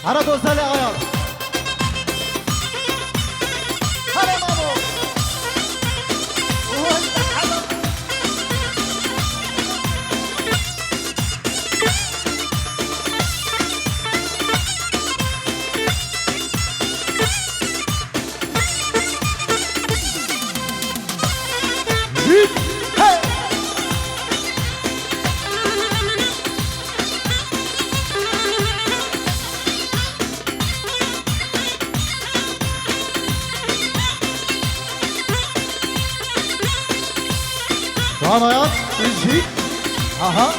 هر دوستان آیات هر مامو آیات ایجی آها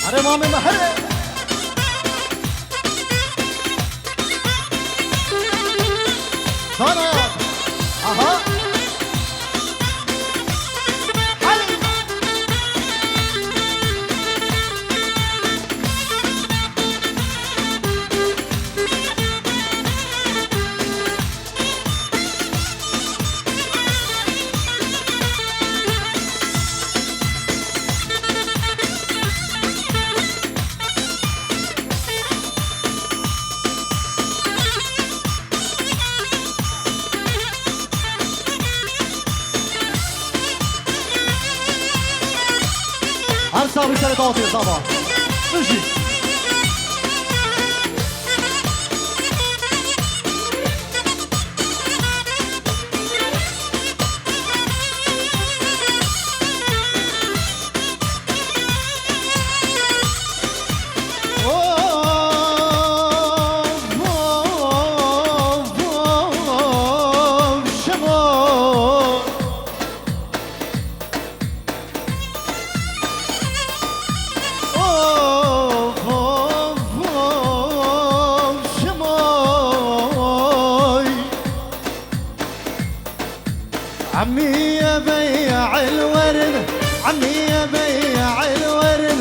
هر مامو مهره آیات آها هر صاحب سر داوطی صاحب بشی عمي يا بيع الورد عمي يا بيع الورد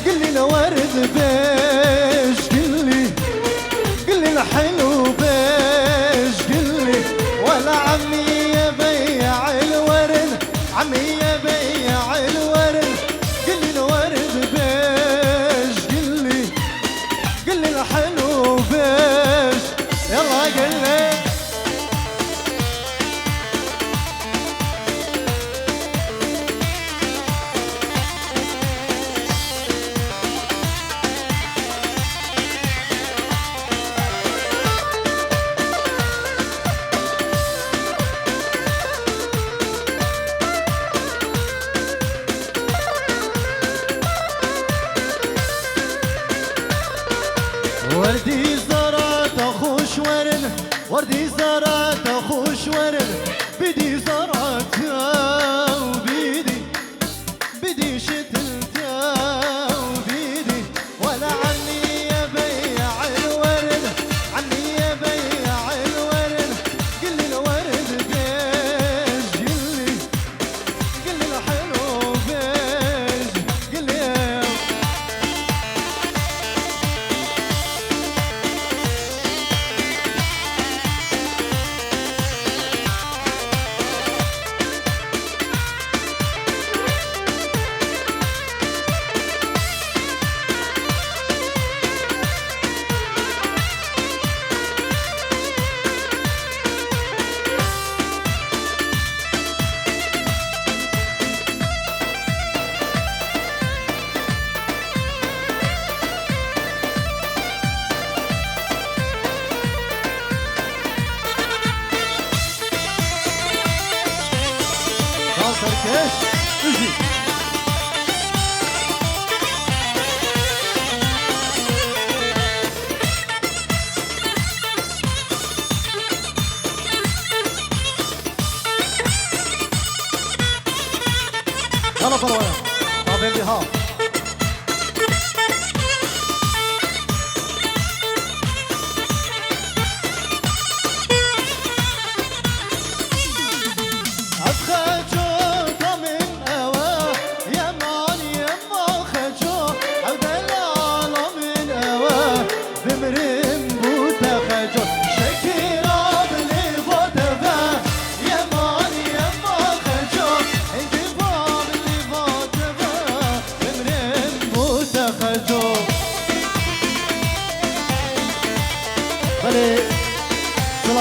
قل لي الورد بيش قل لي الحلو بيش قل لي ولا عمي يا بيع الورد عمي يا بيع الورد قل لي الورد بيش قل لي الحلو بيش يلا قل لي وردي زرعت خوش ورد وردي زرعت خوش ورد بدي زرعت بدي شتلت وبيدي ولا عني يا بيع الورد عني يا بيع الورد قل لي الورد بيش قل لي الحلو بيش قل لي تركيش اجي يلا طلعوا طابين بها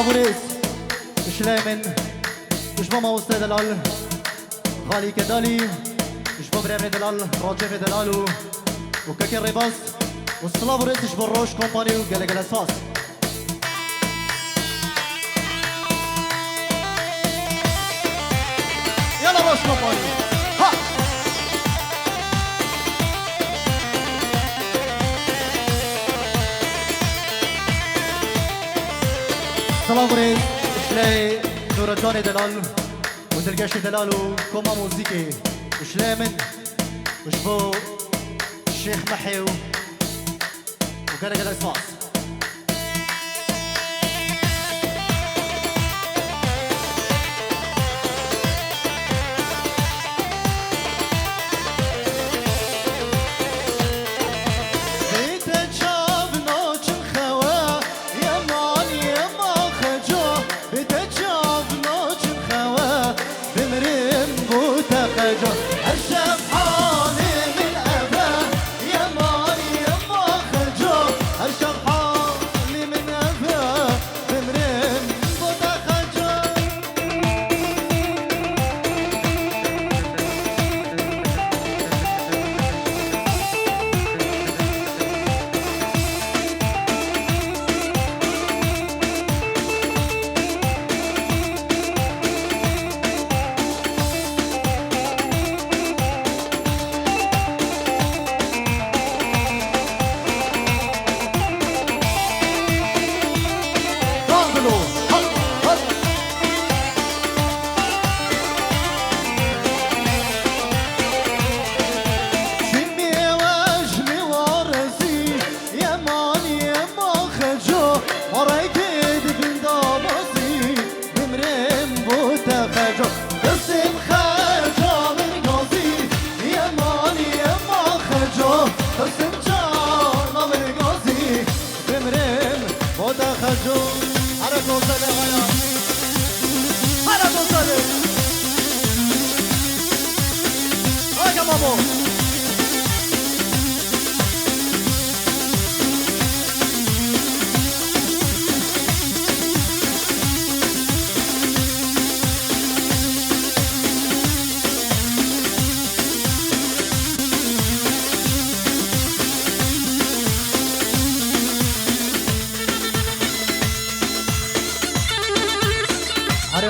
سلافوريس شلايمن مش ماما وستة دلال غالي كدالي مش بابريم دلال راجف دلالو وكاكي ريباس والسلافوريس مش بروش كومباني وقلق الاساس يلا روش كومباني ها سلافوريس شلاي نور الداني دلال وزرقاشي دلالو كوما موزيكي وشلامن وشبو الشيخ محيو وقلق الاساس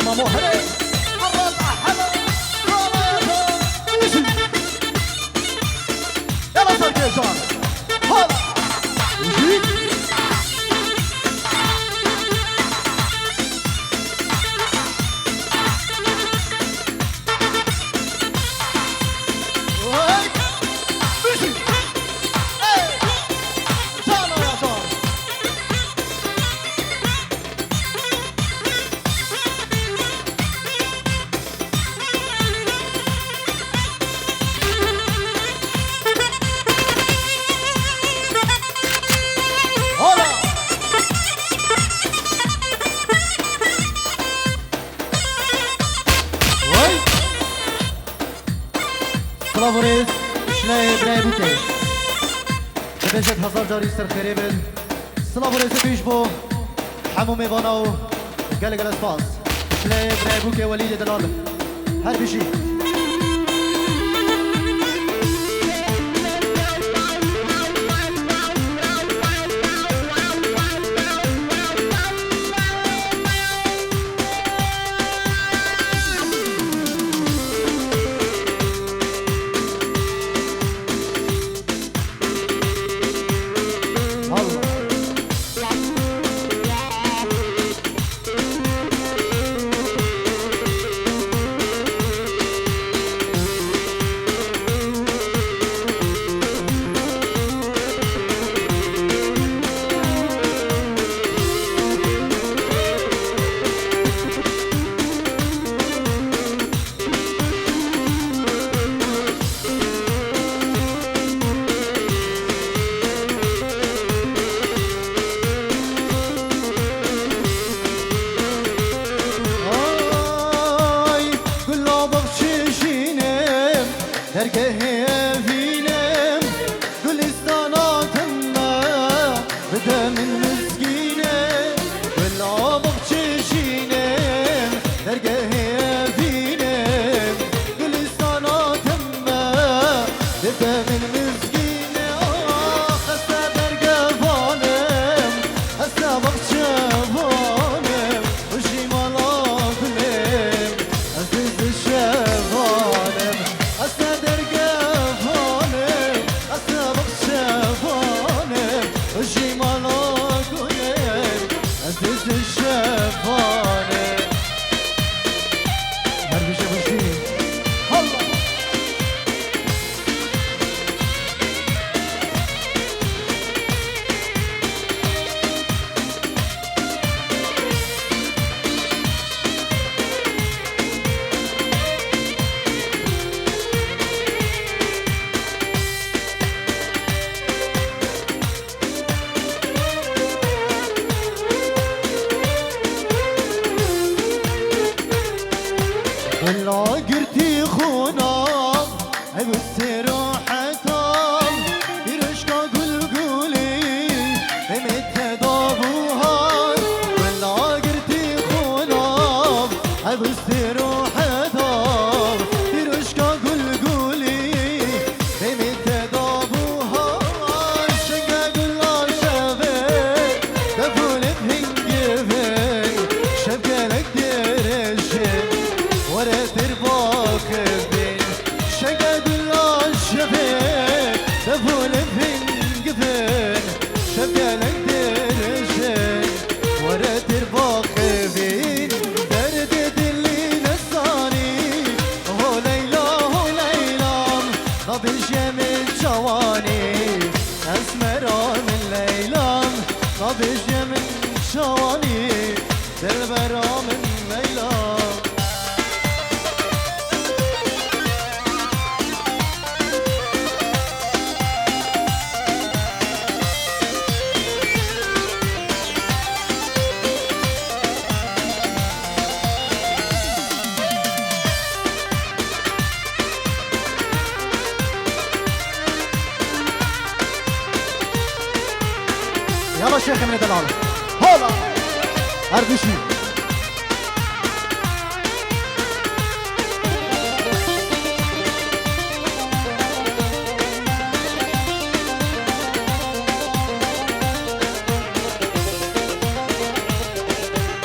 مامو هري الرابعة حلا يلا صار كيشان هلا وجيك وهيك مشي ايه شانو يا شان سلافوريس شناي براي بوكي بجد هزار جاري سر خريبن سلافوريس بيشبو حمو ميباناو قلق الاسباس شناي براي بوكي وليد دلال هر بشي بدأ من مسكينة والعمق الشفانة هربش بشي الله ولا قرتي خونام عيب السروحتام يرشقا قلقولي متى ضابوها ولا قرتي خونام عيب السروحتام يرشقا قلقولي متى ضابوها شقا قلا شافك دفول بهنقفك شبكة لك درشك ورا ترباك بين شقد الشفيق تفول بهنقفن شبالك درشن ورا ترباك بين دردد اللي نساني هو ليلى نبش من شواني اسمرا من ليلام نبش من شواني دربرا من ليلام يلا شيخ من الدلال هولا أردشي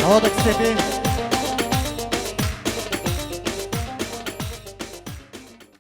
هذا كسبي